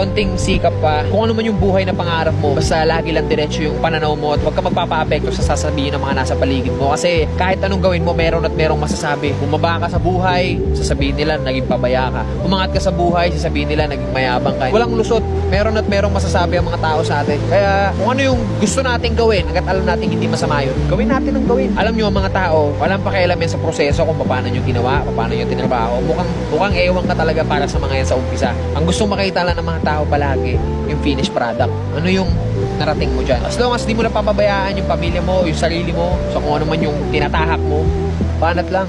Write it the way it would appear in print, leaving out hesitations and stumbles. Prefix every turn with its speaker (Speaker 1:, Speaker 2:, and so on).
Speaker 1: konting sikap pa, kung ano man yung buhay na pangarap mo, basta lagi lang diretso yung pananaw mo at huwag ka magpapa-apekto sa sasabihin ng mga nasa paligid mo. Kasi kahit anong gawin mo, meron at merong masasabi. Bumaba ka sa buhay, sasabihin nila naging pabaya ka. Umangat ka sa buhay, sasabihin nila naging mayabang ka. Walang lusot, meron at merong masasabi ang mga tao sa atin. Kaya kung ano yung gusto nating gawin, hanggat alam natin hindi masama yun, gawin natin ang gawin. Alam nyo, ang mga tao, walang pakialam yan sa proseso kung paano nyo ginawa, paano nyo tinrabaho. Mukhang ewan ka talaga para sa mga yan sa umpisa. Ang gustong makita lang ng mga tao palagi, yung finished product. Ano yung narating mo dyan. As long as di mo napapabayaan yung pamilya mo, yung sarili mo, sa kung ano man yung tinatahak mo, banat lang.